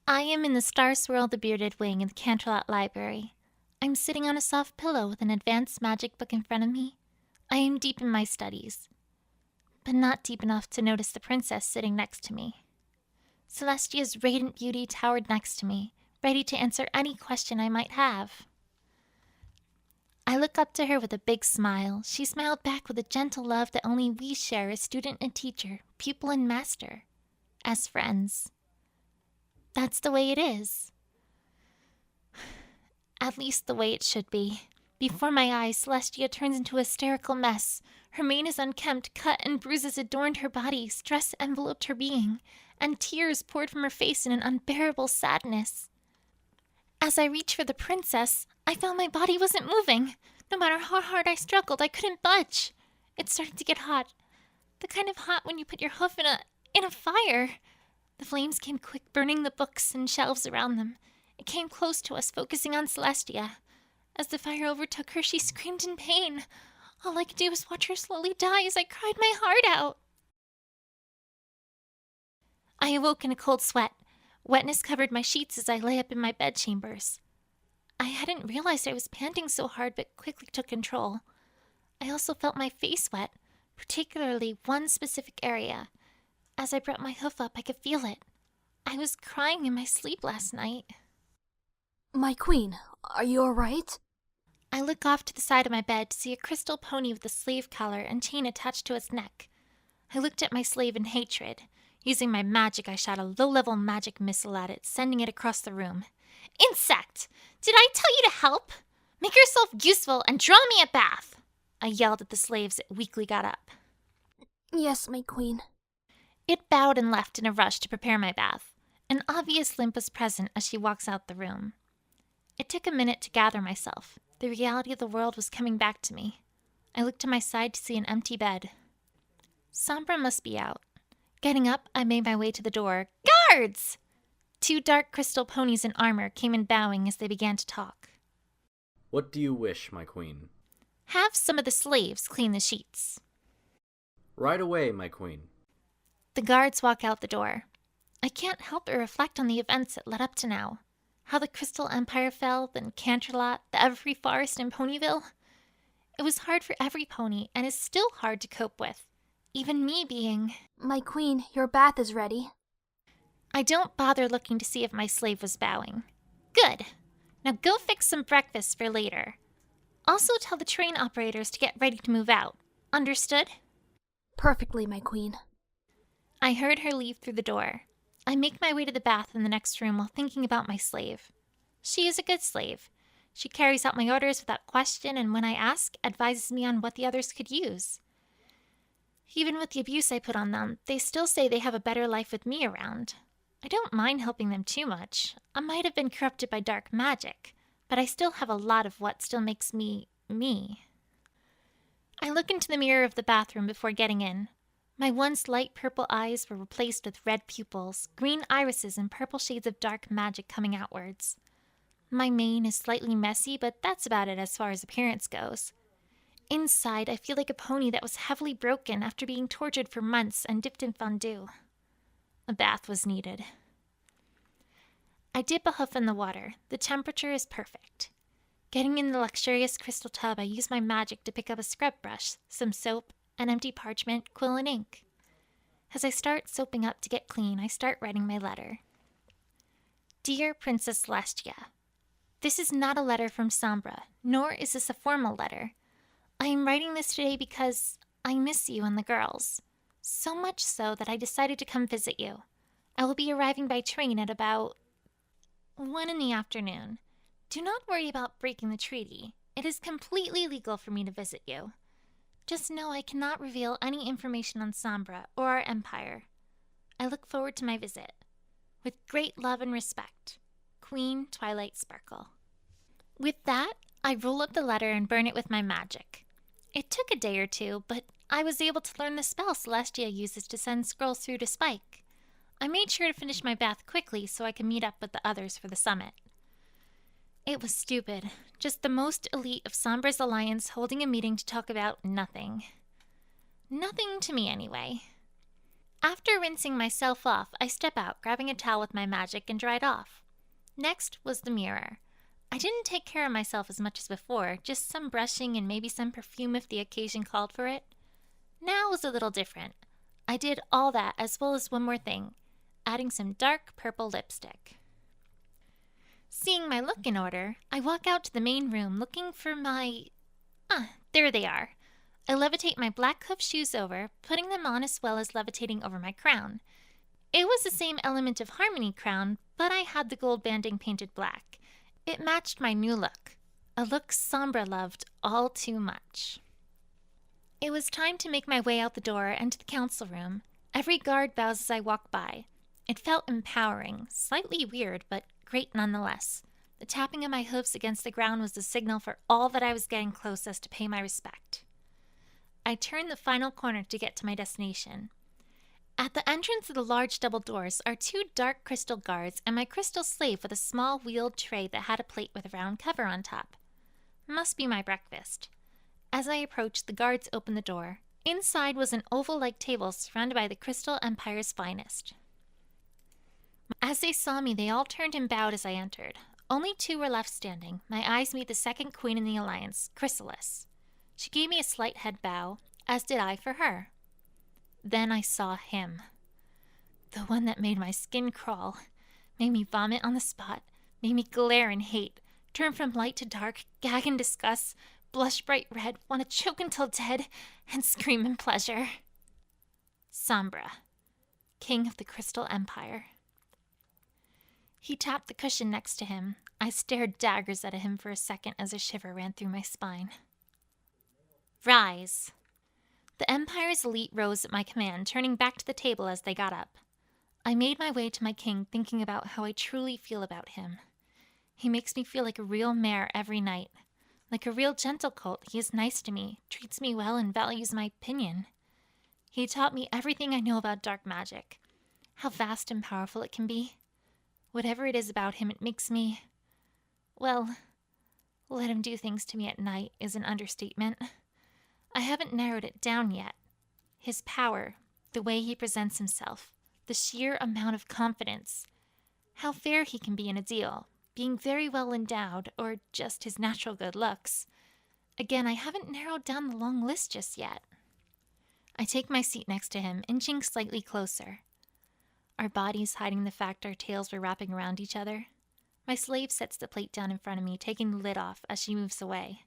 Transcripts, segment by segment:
I am in the Star-Swirl the Bearded Wing in the Canterlot Library. I'm sitting on a soft pillow with an advanced magic book in front of me. I am deep in my studies, but not deep enough to notice the princess sitting next to me. Celestia's radiant beauty towered next to me, ready to answer any question I might have. I look up to her with a big smile. She smiled back with a gentle love that only we share as student and teacher, pupil and master, as friends. That's the way it is. At least the way it should be. Before my eyes, Celestia turns into a hysterical mess. Her mane is unkempt, cut and bruises adorned her body, stress enveloped her being, and tears poured from her face in an unbearable sadness. As I reached for the princess, I found my body wasn't moving. No matter how hard I struggled, I couldn't budge. It started to get hot. The kind of hot when you put your hoof in a fire. The flames came quick, burning the books and shelves around them. It came close to us, focusing on Celestia. As the fire overtook her, she screamed in pain. All I could do was watch her slowly die as I cried my heart out. I awoke in a cold sweat. Wetness covered my sheets as I lay up in my bedchambers. I hadn't realized I was panting so hard, but quickly took control. I also felt my face wet, particularly one specific area. As I brought my hoof up, I could feel it. I was crying in my sleep last night. My queen, are you alright? I look off to the side of my bed to see a crystal pony with a slave collar and chain attached to its neck. I looked at my slave in hatred. Using my magic, I shot a low-level magic missile at it, sending it across the room. Insect! Did I tell you to help? Make yourself useful and draw me a bath! I yelled at the slaves that weakly got up. Yes, my queen. It bowed and left in a rush to prepare my bath. An obvious limp was present as she walks out the room. It took a minute to gather myself. The reality of the world was coming back to me. I looked to my side to see an empty bed. Sombra must be out. Getting up, I made my way to the door. Guards! 2 dark crystal ponies in armor came in bowing as they began to talk. What do you wish, my queen? Have some of the slaves clean the sheets. Right away, my queen. The guards walk out the door. I can't help but reflect on the events that led up to now. How the Crystal Empire fell, then Canterlot, the Everfree Forest, and Ponyville. It was hard for every pony, and is still hard to cope with. Even me being... My queen, your bath is ready. I don't bother looking to see if my slave was bowing. Good. Now go fix some breakfast for later. Also tell the train operators to get ready to move out. Understood? Perfectly, my queen. I heard her leave through the door. I make my way to the bath in the next room while thinking about my slave. She is a good slave. She carries out my orders without question, and when I ask, advises me on what the others could use. Even with the abuse I put on them, they still say they have a better life with me around. I don't mind helping them too much. I might have been corrupted by dark magic, but I still have a lot of what still makes me, me. I look into the mirror of the bathroom before getting in. My once light purple eyes were replaced with red pupils, green irises, and purple shades of dark magic coming outwards. My mane is slightly messy, but that's about it as far as appearance goes. Inside, I feel like a pony that was heavily broken after being tortured for months and dipped in fondue. A bath was needed. I dip a hoof in the water. The temperature is perfect. Getting in the luxurious crystal tub, I use my magic to pick up a scrub brush, some soap, an empty parchment, quill, and ink. As I start soaping up to get clean, I start writing my letter. Dear Princess Celestia, this is not a letter from Sombra, nor is this a formal letter. I am writing this today because I miss you and the girls. So much so that I decided to come visit you. I will be arriving by train at about 1 in the afternoon. Do not worry about breaking the treaty. It is completely legal for me to visit you. Just know I cannot reveal any information on Sombra or our empire. I look forward to my visit. With great love and respect, Queen Twilight Sparkle. With that, I roll up the letter and burn it with my magic. It took a day or two, but I was able to learn the spell Celestia uses to send scrolls through to Spike. I made sure to finish my bath quickly so I could meet up with the others for the summit. It was stupid. Just the most elite of Sombra's alliance holding a meeting to talk about nothing. Nothing to me, anyway. After rinsing myself off, I step out, grabbing a towel with my magic, and dry it off. Next was the mirror. I didn't take care of myself as much as before, just some brushing and maybe some perfume if the occasion called for it. Now was a little different. I did all that as well as one more thing, adding some dark purple lipstick. Seeing my look in order, I walk out to the main room looking for my... there they are. I levitate my black hoof shoes over, putting them on as well as levitating over my crown. It was the same element of harmony crown, but I had the gold banding painted black. It matched my new look, a look Sombra loved all too much. It was time to make my way out the door and to the council room. Every guard bows as I walk by. It felt empowering, slightly weird, but great nonetheless. The tapping of my hoofs against the ground was the signal for all that I was getting close as to pay my respect. I turned the final corner to get to my destination. At the entrance of the large double doors are two dark crystal guards and my crystal slave with a small wheeled tray that had a plate with a round cover on top. Must be my breakfast. As I approached, the guards opened the door. Inside was an oval-like table surrounded by the Crystal Empire's finest. As they saw me, they all turned and bowed as I entered. Only two were left standing. My eyes meet the second queen in the alliance, Chrysalis. She gave me a slight head bow, as did I for her. Then I saw him. The one that made my skin crawl, made me vomit on the spot, made me glare in hate, turn from light to dark, gag in disgust, blush bright red, want to choke until dead, and scream in pleasure. Sombra, king of the Crystal Empire. He tapped the cushion next to him. I stared daggers at him for a second as a shiver ran through my spine. Rise. The Empire's elite rose at my command, turning back to the table as they got up. I made my way to my king, thinking about how I truly feel about him. He makes me feel like a real mare every night. Like a real gentle colt, he is nice to me, treats me well, and values my opinion. He taught me everything I know about dark magic, how vast and powerful it can be. Whatever it is about him, it makes me... well, let him do things to me at night is an understatement. I haven't narrowed it down yet. His power, the way he presents himself, the sheer amount of confidence, how fair he can be in a deal, being very well endowed, or just his natural good looks. Again, I haven't narrowed down the long list just yet. I take my seat next to him, inching slightly closer. Our bodies hiding the fact our tails were wrapping around each other. My slave sets the plate down in front of me, taking the lid off as she moves away.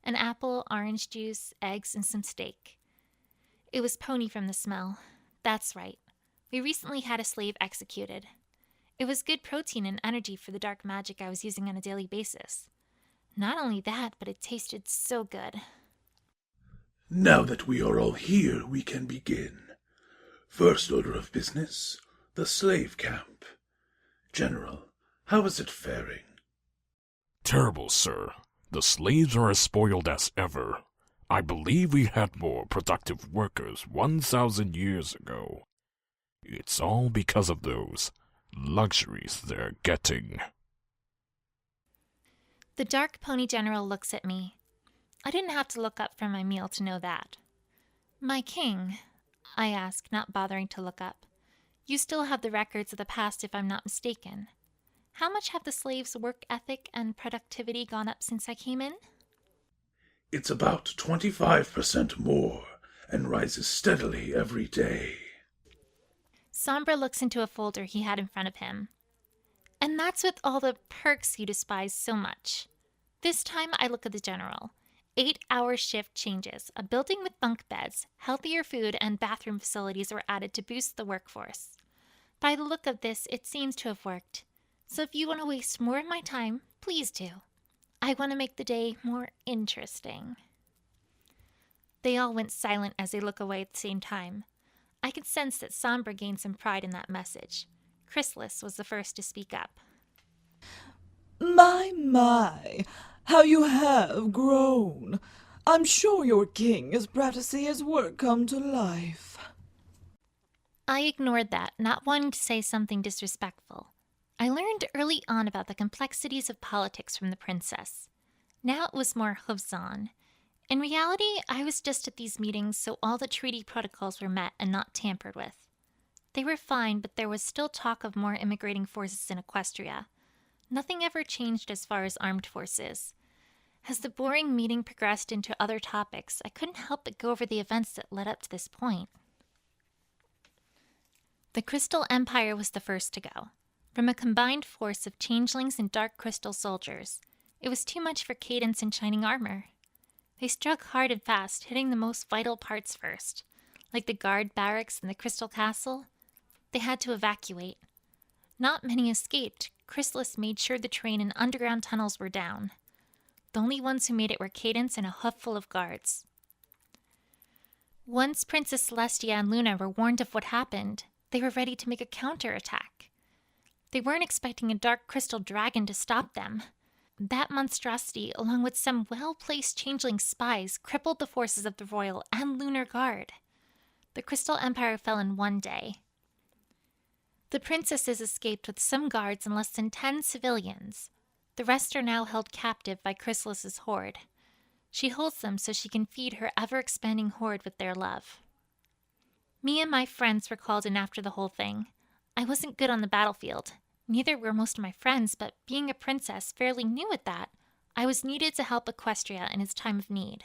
An apple, orange juice, eggs, and some steak. It was pony from the smell. That's right. We recently had a slave executed. It was good protein and energy for the dark magic I was using on a daily basis. Not only that, but it tasted so good. Now that we are all here, we can begin. First order of business, the slave camp. General, how is it faring? Terrible, sir. The slaves are as spoiled as ever. I believe we had more productive workers 1,000 years ago. It's all because of those luxuries they're getting. The dark pony general looks at me. I didn't have to look up from my meal to know that. My king, I ask, not bothering to look up. You still have the records of the past if I'm not mistaken. How much have the slaves' work ethic and productivity gone up since I came in? It's about 25% more, and rises steadily every day. Sombra looks into a folder he had in front of him. And that's with all the perks you despise so much. This time I look at the general. 8-hour shift changes, a building with bunk beds, healthier food, and bathroom facilities were added to boost the workforce. By the look of this, it seems to have worked. So if you want to waste more of my time, please do. I want to make the day more interesting. They all went silent as they look away at the same time. I could sense that Sombra gained some pride in that message. Chrysalis was the first to speak up. My, how you have grown. I'm sure your king is proud to see his work come to life. I ignored that, not wanting to say something disrespectful. I learned early on about the complexities of politics from the princess. Now it was more hooves on. In reality, I was just at these meetings so all the treaty protocols were met and not tampered with. They were fine, but there was still talk of more immigrating forces in Equestria. Nothing ever changed as far as armed forces. As the boring meeting progressed into other topics, I couldn't help but go over the events that led up to this point. The Crystal Empire was the first to go. From a combined force of changelings and dark crystal soldiers, it was too much for Cadance in shining armor. They struck hard and fast, hitting the most vital parts first. Like the guard barracks and the Crystal Castle, they had to evacuate. Not many escaped. Chrysalis made sure the train and underground tunnels were down. The only ones who made it were Cadance and a hoofful of guards. Once Princess Celestia and Luna were warned of what happened, they were ready to make a counterattack. They weren't expecting a dark crystal dragon to stop them. That monstrosity, along with some well-placed changeling spies, crippled the forces of the Royal and Lunar Guard. The Crystal Empire fell in one day. The princesses escaped with some guards and less than 10 civilians. The rest are now held captive by Chrysalis's horde. She holds them so she can feed her ever-expanding horde with their love. Me and my friends were called in after the whole thing. I wasn't good on the battlefield. Neither were most of my friends, but being a princess fairly new at that, I was needed to help Equestria in its time of need.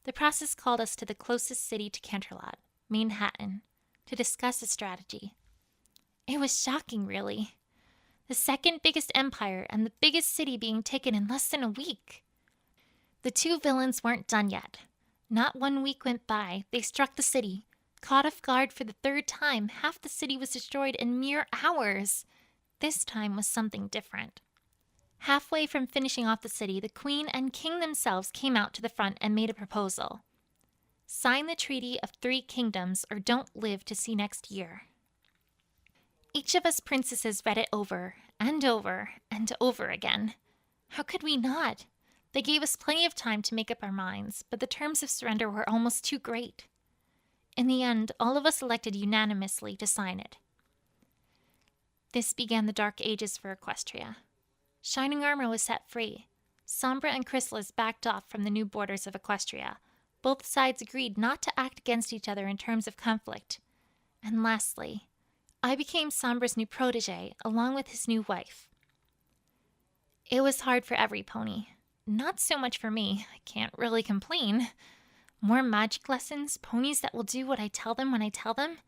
The process called us to the closest city to Canterlot, Manhattan, to discuss a strategy. It was shocking, really. The second biggest empire and the biggest city being taken in less than a week. The two villains weren't done yet. Not 1 week went by, they struck the city. Caught off guard for the third time, half the city was destroyed in mere hours. This time was something different. Halfway from finishing off the city, the Queen and King themselves came out to the front and made a proposal. Sign the Treaty of 3 Kingdoms or don't live to see next year. Each of us princesses read it over and over and over again. How could we not? They gave us plenty of time to make up our minds, but the terms of surrender were almost too great. In the end, all of us elected unanimously to sign it. This began the Dark Ages for Equestria. Shining Armor was set free. Sombra and Chrysalis backed off from the new borders of Equestria. Both sides agreed not to act against each other in terms of conflict. And lastly, I became Sombra's new protege, along with his new wife. It was hard for every pony. Not so much for me. I can't really complain. More magic lessons, ponies that will do what I tell them when I tell them.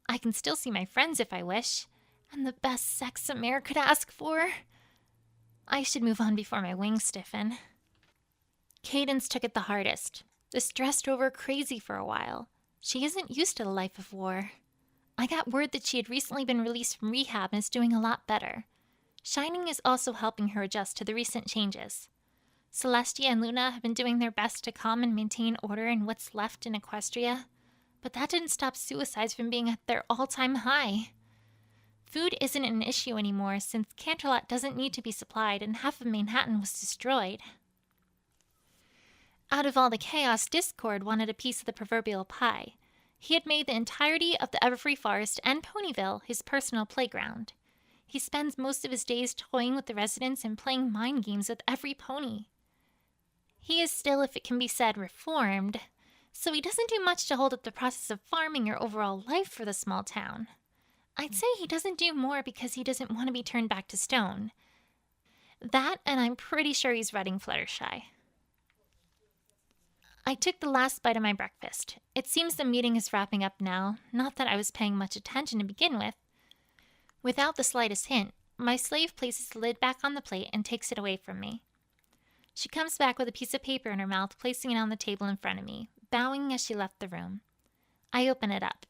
I can still see my friends if I wish. And the best sex a mare could ask for. I should move on before my wings stiffen. Cadance took it the hardest. Distressed over crazy for a while. She isn't used to the life of war. I got word that she had recently been released from rehab and is doing a lot better. Shining is also helping her adjust to the recent changes. Celestia and Luna have been doing their best to calm and maintain order in what's left in Equestria, but that didn't stop suicides from being at their all-time high. Food isn't an issue anymore since Canterlot doesn't need to be supplied and half of Manhattan was destroyed. Out of all the chaos, Discord wanted a piece of the proverbial pie. He had made the entirety of the Everfree Forest and Ponyville his personal playground. He spends most of his days toying with the residents and playing mind games with every pony. He is still, if it can be said, reformed, so he doesn't do much to hold up the process of farming or overall life for the small town. I'd say he doesn't do more because he doesn't want to be turned back to stone. That, and I'm pretty sure he's running Fluttershy. I took the last bite of my breakfast. It seems the meeting is wrapping up now, not that I was paying much attention to begin with. Without the slightest hint, my slave places the lid back on the plate and takes it away from me. She comes back with a piece of paper in her mouth, placing it on the table in front of me, bowing as she left the room. I open it up.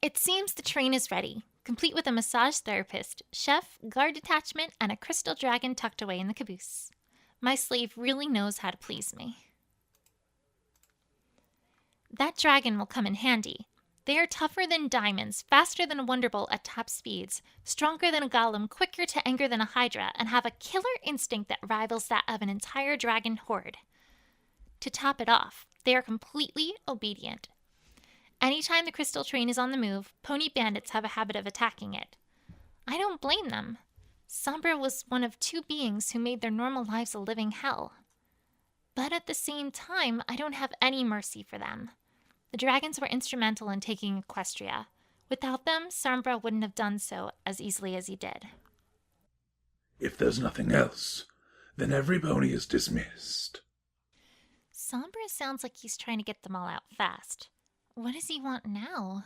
It seems the train is ready, complete with a massage therapist, chef, guard detachment, and a crystal dragon tucked away in the caboose. My slave really knows how to please me. That dragon will come in handy. They are tougher than diamonds, faster than a Wonderbolt at top speeds, stronger than a golem, quicker to anger than a hydra, and have a killer instinct that rivals that of an entire dragon horde. To top it off, they are completely obedient. Anytime the crystal train is on the move, pony bandits have a habit of attacking it. I don't blame them. Sombra was one of 2 beings who made their normal lives a living hell. But at the same time, I don't have any mercy for them. The dragons were instrumental in taking Equestria. Without them, Sombra wouldn't have done so as easily as he did. If there's nothing else, then every pony is dismissed. Sombra sounds like he's trying to get them all out fast. What does he want now?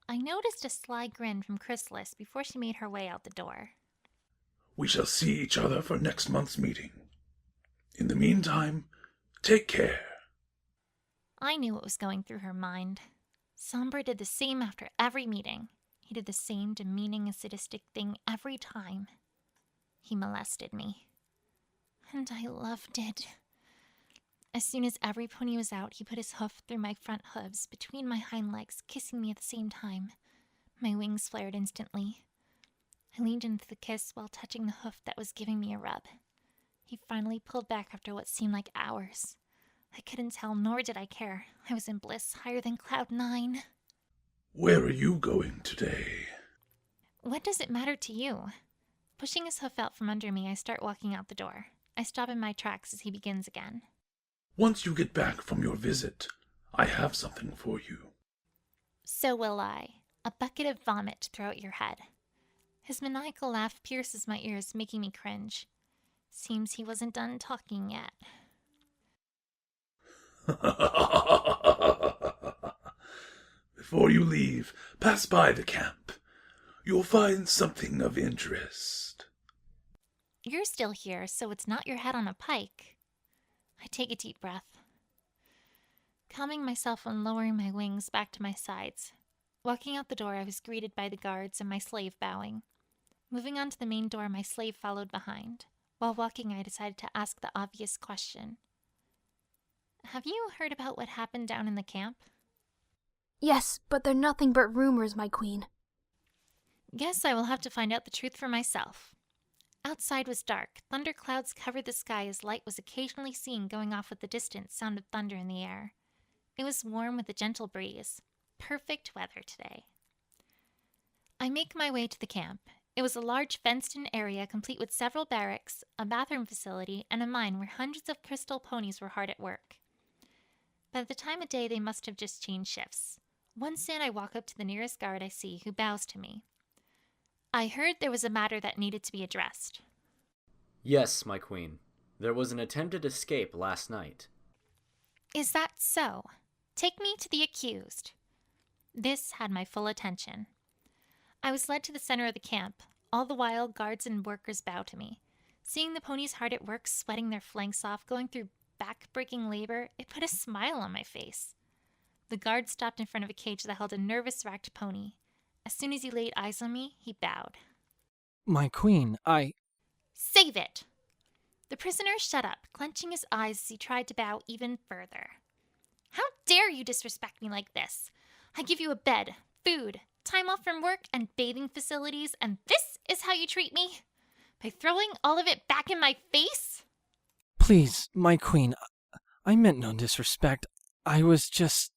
I noticed a sly grin from Chrysalis before she made her way out the door. We shall see each other for next month's meeting. In the meantime, take care. I knew what was going through her mind. Sombra did the same after every meeting. He did the same demeaning and sadistic thing every time. He molested me. And I loved it. As soon as every pony was out, he put his hoof through my front hooves, between my hind legs, kissing me at the same time. My wings flared instantly. I leaned into the kiss while touching the hoof that was giving me a rub. He finally pulled back after what seemed like hours. I couldn't tell, nor did I care. I was in bliss higher than Cloud 9. Where are you going today? What does it matter to you? Pushing his hoof out from under me, I start walking out the door. I stop in my tracks as he begins again. Once you get back from your visit, I have something for you. So will I. A bucket of vomit to throw at your head. His maniacal laugh pierces my ears, making me cringe. Seems he wasn't done talking yet. Before you leave, pass by the camp. You'll find something of interest. You're still here, so it's not your head on a pike. I take a deep breath, calming myself and lowering my wings back to my sides. Walking out the door, I was greeted by the guards and my slave bowing. Moving on to the main door, my slave followed behind. While walking, I decided to ask the obvious question. Have you heard about what happened down in the camp? Yes, but they're nothing but rumors, my queen. Guess I will have to find out the truth for myself. Outside was dark. Thunderclouds covered the sky as light was occasionally seen going off with the distant sound of thunder in the air. It was warm with a gentle breeze. Perfect weather today. I make my way to the camp. It was a large fenced-in area complete with several barracks, a bathroom facility, and a mine where hundreds of crystal ponies were hard at work. By the time of day, they must have just changed shifts. Once in, I walk up to the nearest guard I see, who bows to me. I heard there was a matter that needed to be addressed. Yes, my queen. There was an attempted escape last night. Is that so? Take me to the accused. This had my full attention. I was led to the center of the camp. All the while, guards and workers bow to me. Seeing the ponies hard at work, sweating their flanks off, going through back-breaking labor, it put a smile on my face. The guard stopped in front of a cage that held a nervous, racked pony. As soon as he laid eyes on me, he bowed. My queen, Save it! The prisoner shut up, clenching his eyes as he tried to bow even further. How dare you disrespect me like this? I give you a bed, food, time off from work, and bathing facilities, and this is how you treat me? By throwing all of it back in my face? Please, my queen, I meant no disrespect. I was just...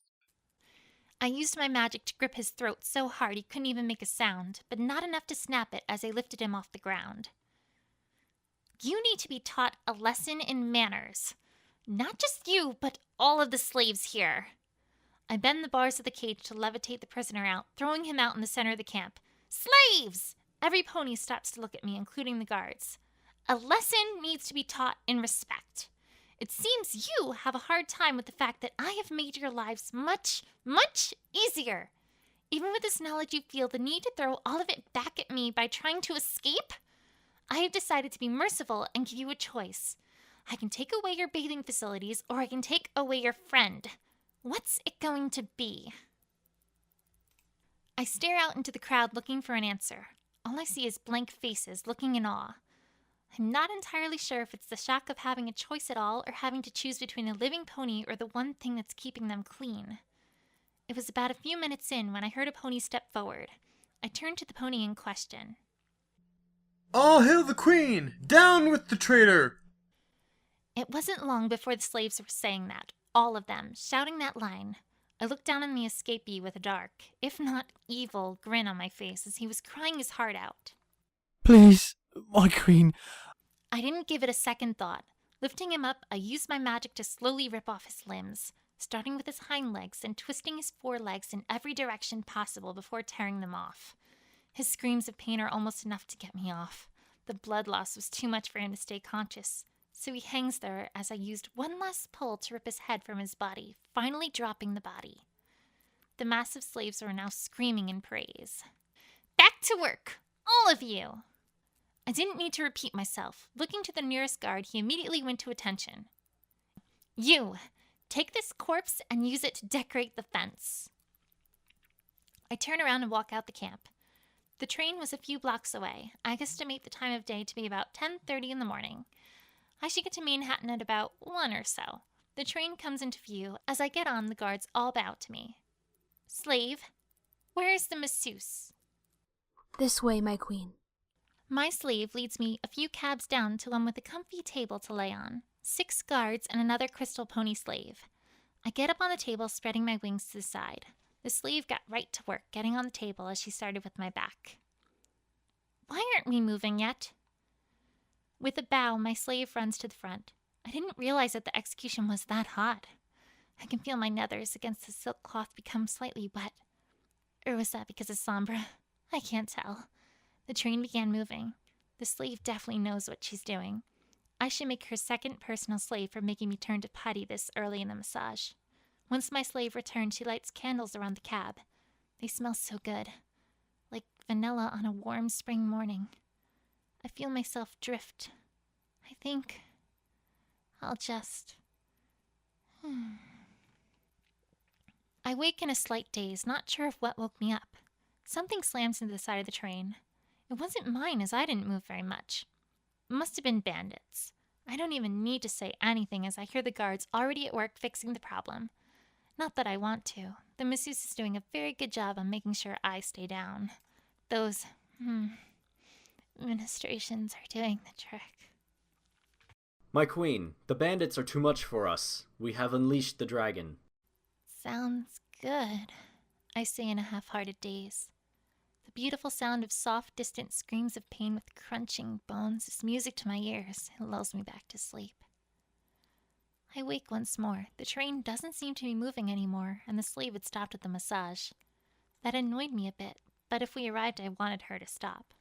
I used my magic to grip his throat so hard he couldn't even make a sound, but not enough to snap it as I lifted him off the ground. You need to be taught a lesson in manners. Not just you, but all of the slaves here. I bend the bars of the cage to levitate the prisoner out, throwing him out in the center of the camp. Slaves! Every pony stops to look at me, including the guards. A lesson needs to be taught in respect. It seems you have a hard time with the fact that I have made your lives much, much easier. Even with this knowledge, you feel the need to throw all of it back at me by trying to escape? I have decided to be merciful and give you a choice. I can take away your bathing facilities, or I can take away your friend. What's it going to be? I stare out into the crowd looking for an answer. All I see is blank faces looking in awe. I'm not entirely sure if it's the shock of having a choice at all or having to choose between a living pony or the one thing that's keeping them clean. It was about a few minutes in when I heard a pony step forward. I turned to the pony in question. All hail the queen! Down with the traitor! It wasn't long before the slaves were saying that, all of them, shouting that line. I looked down on the escapee with a dark, if not evil, grin on my face as he was crying his heart out. Please, my queen. I didn't give it a second thought. Lifting him up, I used my magic to slowly rip off his limbs. starting with his hind legs and twisting his forelegs in every direction possible before tearing them off. His screams of pain are almost enough to get me off. The blood loss was too much for him to stay conscious, so he hangs there as I used one last pull to rip his head from his body, finally dropping the body. The massive slaves were now screaming in praise. Back to work, all of you! I didn't need to repeat myself. Looking to the nearest guard, he immediately went to attention. You, take this corpse and use it to decorate the fence. I turn around and walk out the camp. The train was a few blocks away. I estimate the time of day to be about 10:30 in the morning. I should get to Manhattan at about 1 or so. The train comes into view. As I get on, the guards all bow to me. Slave, where is the masseuse? This way, my queen. My slave leads me a few cabs down to one with a comfy table to lay on. 6 guards and another crystal pony slave. I get up on the table, spreading my wings to the side. The slave got right to work, getting on the table as she started with my back. Why aren't we moving yet? With a bow, my slave runs to the front. I didn't realize that the execution was that hot. I can feel my nethers against the silk cloth become slightly wet. Or was that because of Sombra? I can't tell. The train began moving. The slave definitely knows what she's doing. I should make her second personal slave for making me turn to putty this early in the massage. Once my slave returns, she lights candles around the cab. They smell so good. Like vanilla on a warm spring morning. I feel myself drift. I think I'll just... I wake in a slight daze, not sure of what woke me up. Something slams into the side of the train. It wasn't mine, as I didn't move very much. It must have been bandits. I don't even need to say anything as I hear the guards already at work fixing the problem. Not that I want to. The masseuse is doing a very good job on making sure I stay down. Those, administrations are doing the trick. My queen, the bandits are too much for us. We have unleashed the dragon. Sounds good, I say in a half-hearted daze. The beautiful sound of soft, distant screams of pain with crunching bones is music to my ears. It lulls me back to sleep. I wake once more. The train doesn't seem to be moving anymore, and the slave had stopped at the massage. That annoyed me a bit, but if we arrived, I wanted her to stop.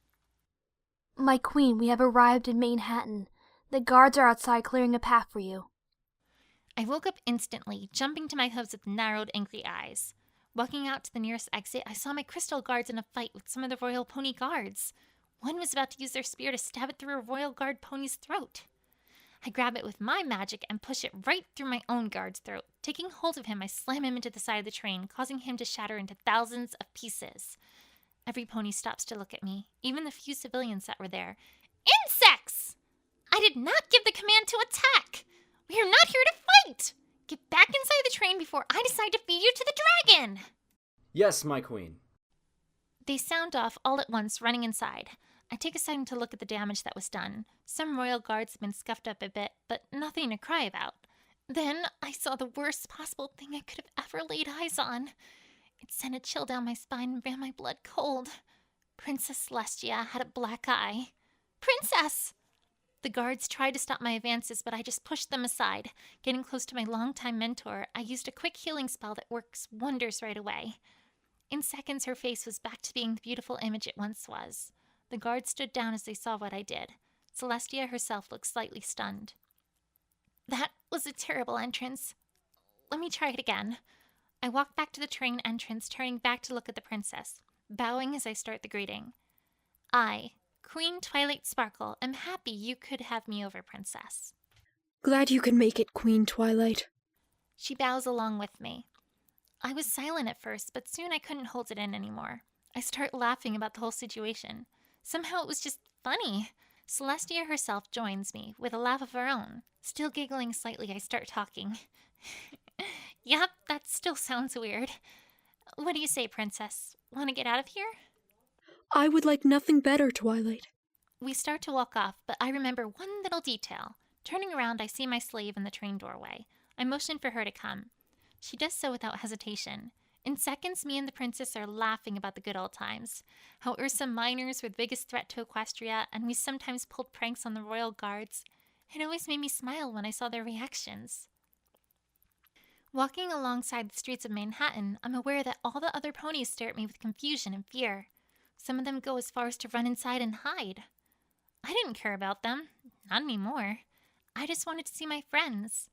My queen, we have arrived in Manhattan. The guards are outside clearing a path for you. I woke up instantly, jumping to my hooves with narrowed, angry eyes. Walking out to the nearest exit, I saw my crystal guards in a fight with some of the royal pony guards. One was about to use their spear to stab it through a royal guard pony's throat. I grab it with my magic and push it right through my own guard's throat. Taking hold of him, I slam him into the side of the train, causing him to shatter into thousands of pieces. Every pony stops to look at me, even the few civilians that were there. Insects! I did not give the command to attack! We are not here to fight! Get back inside the train before I decide to feed you to the dragon! Yes, my queen. They sound off all at once, running inside. I take a second to look at the damage that was done. Some royal guards have been scuffed up a bit, but nothing to cry about. Then I saw the worst possible thing I could have ever laid eyes on. It sent a chill down my spine and ran my blood cold. Princess Celestia had a black eye. Princess! The guards tried to stop my advances, but I just pushed them aside. Getting close to my longtime mentor, I used a quick healing spell that works wonders right away. In seconds, her face was back to being the beautiful image it once was. The guards stood down as they saw what I did. Celestia herself looked slightly stunned. That was a terrible entrance. Let me try it again. I walk back to the train entrance, turning back to look at the princess, bowing as I start the greeting. I, Queen Twilight Sparkle, am happy you could have me over, princess. Glad you could make it, Queen Twilight. She bows along with me. I was silent at first, but soon I couldn't hold it in anymore. I start laughing about the whole situation. Somehow it was just funny. Celestia herself joins me, with a laugh of her own. Still giggling slightly, I start talking. Yep, that still sounds weird. What do you say, princess? Want to get out of here? I would like nothing better, Twilight. We start to walk off, but I remember one little detail. Turning around, I see my slave in the train doorway. I motion for her to come. She does so without hesitation. In seconds, me and the princess are laughing about the good old times. How Ursa minors were the biggest threat to Equestria, and we sometimes pulled pranks on the royal guards. It always made me smile when I saw their reactions. Walking alongside the streets of Manhattan, I'm aware that all the other ponies stare at me with confusion and fear. Some of them go as far as to run inside and hide. I didn't care about them. Not anymore. I just wanted to see my friends.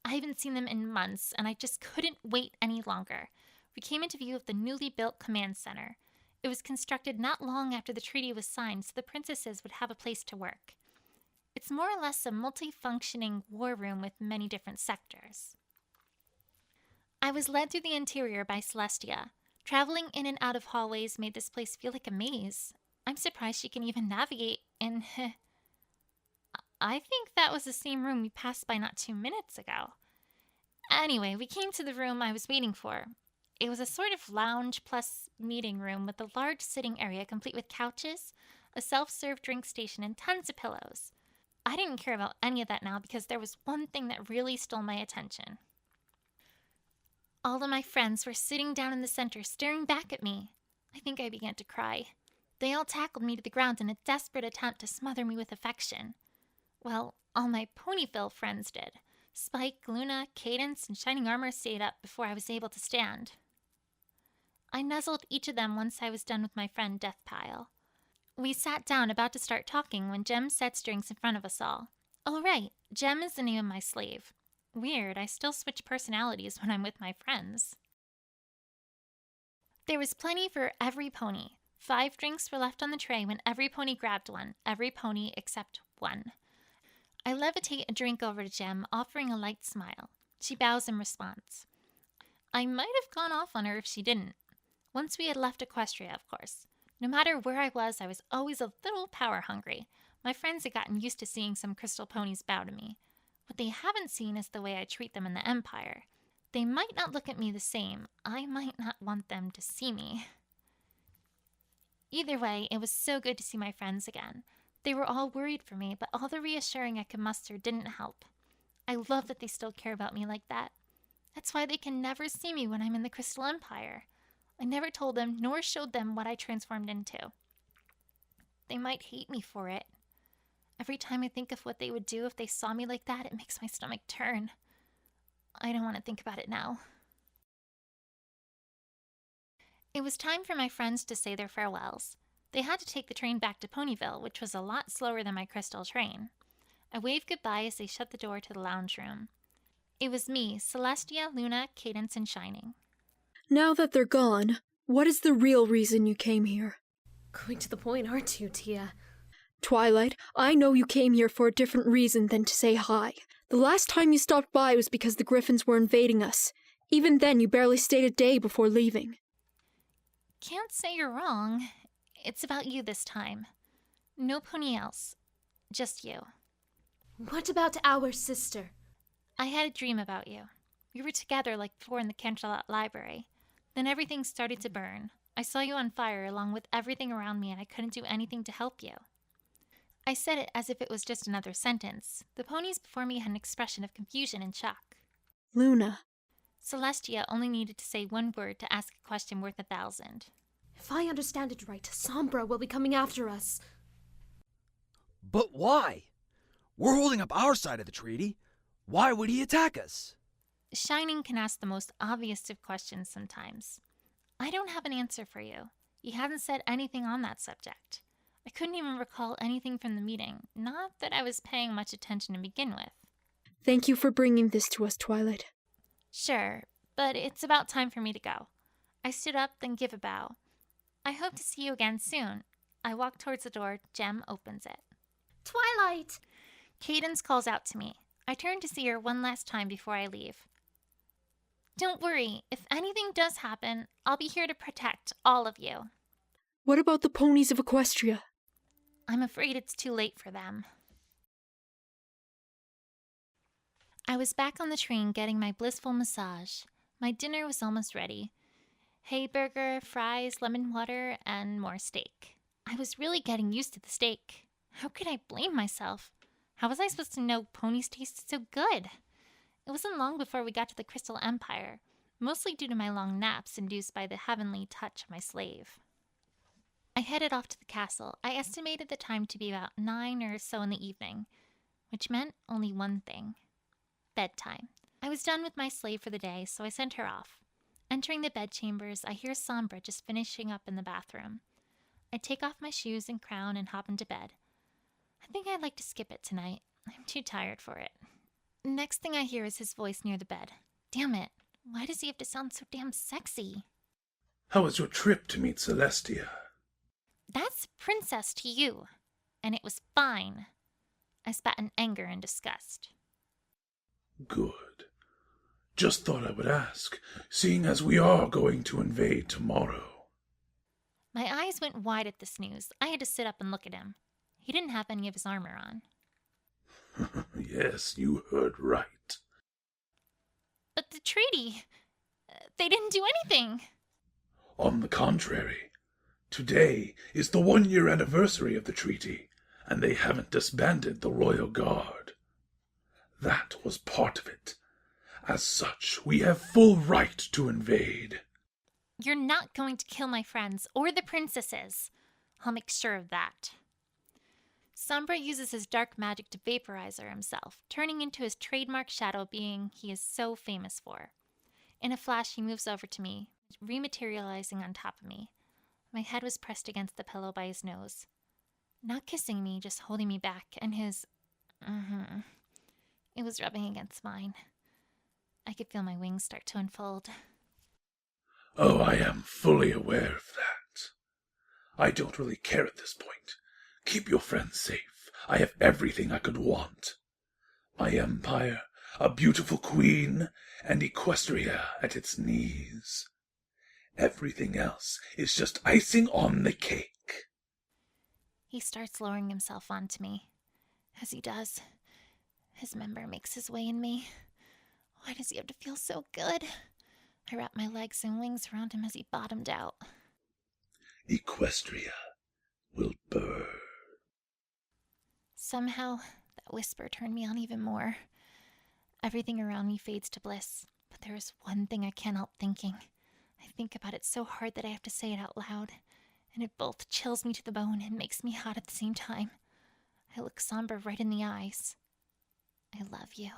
I haven't seen them in months, and I just couldn't wait any longer. We came into view of the newly built command center. It was constructed not long after the treaty was signed, so the princesses would have a place to work. It's more or less a multi-functioning war room with many different sectors. I was led through the interior by Celestia. Traveling in and out of hallways made this place feel like a maze. I'm surprised she can even navigate in... I think that was the same room we passed by not 2 minutes ago. Anyway, we came to the room I was waiting for. It was a sort of lounge plus meeting room with a large sitting area complete with couches, a self-serve drink station, and tons of pillows. I didn't care about any of that now because there was one thing that really stole my attention. All of my friends were sitting down in the center, staring back at me. I think I began to cry. They all tackled me to the ground in a desperate attempt to smother me with affection. Well, all my Ponyville friends did. Spike, Luna, Cadance, and Shining Armor stayed up before I was able to stand. I nuzzled each of them once I was done with my friend Deathpile. We sat down about to start talking when Jem sets drinks in front of us all. Oh right, Jem is the name of my slave. Weird, I still switch personalities when I'm with my friends. There was plenty for every pony. 5 drinks were left on the tray when every pony grabbed one, every pony except one. I levitate a drink over to Jem, offering a light smile. She bows in response. I might have gone off on her if she didn't. Once we had left Equestria, of course. No matter where I was always a little power hungry. My friends had gotten used to seeing some crystal ponies bow to me. What they haven't seen is the way I treat them in the Empire. They might not look at me the same. I might not want them to see me. Either way, it was so good to see my friends again. They were all worried for me, but all the reassuring I could muster didn't help. I love that they still care about me like that. That's why they can never see me when I'm in the Crystal Empire. I never told them nor showed them what I transformed into. They might hate me for it. Every time I think of what they would do if they saw me like that, it makes my stomach turn. I don't want to think about it now. It was time for my friends to say their farewells. They had to take the train back to Ponyville, which was a lot slower than my crystal train. I waved goodbye as they shut the door to the lounge room. It was me, Celestia, Luna, Cadance, and Shining. Now that they're gone, what is the real reason you came here? Going to the point, aren't you, Tia? Twilight, I know you came here for a different reason than to say hi. The last time you stopped by was because the Griffins were invading us. Even then, you barely stayed a day before leaving. Can't say you're wrong. It's about you this time. No pony else. Just you. What about our sister? I had a dream about you. We were together like before in the Canterlot Library. Then everything started to burn. I saw you on fire along with everything around me and I couldn't do anything to help you. I said it as if it was just another sentence. The ponies before me had an expression of confusion and shock. Luna. Celestia only needed to say one word to ask a question worth 1,000. If I understand it right, Sombra will be coming after us. But why? We're holding up our side of the treaty. Why would he attack us? Shining can ask the most obvious of questions sometimes. I don't have an answer for you. He hasn't said anything on that subject. I couldn't even recall anything from the meeting, not that I was paying much attention to begin with. Thank you for bringing this to us, Twilight. Sure, but it's about time for me to go. I stood up, then give a bow. I hope to see you again soon. I walk towards the door. Jem opens it. Twilight! Cadance calls out to me. I turn to see her one last time before I leave. Don't worry. If anything does happen, I'll be here to protect all of you. What about the ponies of Equestria? I'm afraid it's too late for them. I was back on the train getting my blissful massage. My dinner was almost ready. Hay burger, fries, lemon water, and more steak. I was really getting used to the steak. How could I blame myself? How was I supposed to know ponies tasted so good? It wasn't long before we got to the Crystal Empire, mostly due to my long naps induced by the heavenly touch of my slave. I headed off to the castle. I estimated the time to be about 9 or so in the evening, which meant only one thing. Bedtime. I was done with my slave for the day, so I sent her off. Entering the bedchambers, I hear Sombra just finishing up in the bathroom. I take off my shoes and crown and hop into bed. I think I'd like to skip it tonight. I'm too tired for it. Next thing I hear is his voice near the bed. Damn it. Why does he have to sound so damn sexy? How was your trip to meet Celestia? That's princess to you. And it was fine. I spat in anger and disgust. Good. Just thought I would ask, seeing as we are going to invade tomorrow. My eyes went wide at this news. I had to sit up and look at him. He didn't have any of his armor on. Yes, you heard right. But the treaty... They didn't do anything. On the contrary, today is the 1-year anniversary of the treaty, and they haven't disbanded the Royal Guard. That was part of it. As such, we have full right to invade. You're not going to kill my friends or the princesses. I'll make sure of that. Sombra uses his dark magic to vaporize her himself, turning into his trademark shadow being he is so famous for. In a flash, he moves over to me, rematerializing on top of me. My head was pressed against the pillow by his nose. Not kissing me, just holding me back, and his... It was rubbing against mine. I could feel my wings start to unfold. Oh, I am fully aware of that. I don't really care at this point. Keep your friends safe. I have everything I could want. My empire, a beautiful queen, and Equestria at its knees. Everything else is just icing on the cake. He starts lowering himself onto me. As he does, his member makes his way in me. Why does he have to feel so good? I wrapped my legs and wings around him as he bottomed out. Equestria will burn. Somehow, that whisper turned me on even more. Everything around me fades to bliss, but there is one thing I can't help thinking. I think about it so hard that I have to say it out loud, and it both chills me to the bone and makes me hot at the same time. I look Sombra right in the eyes. I love you.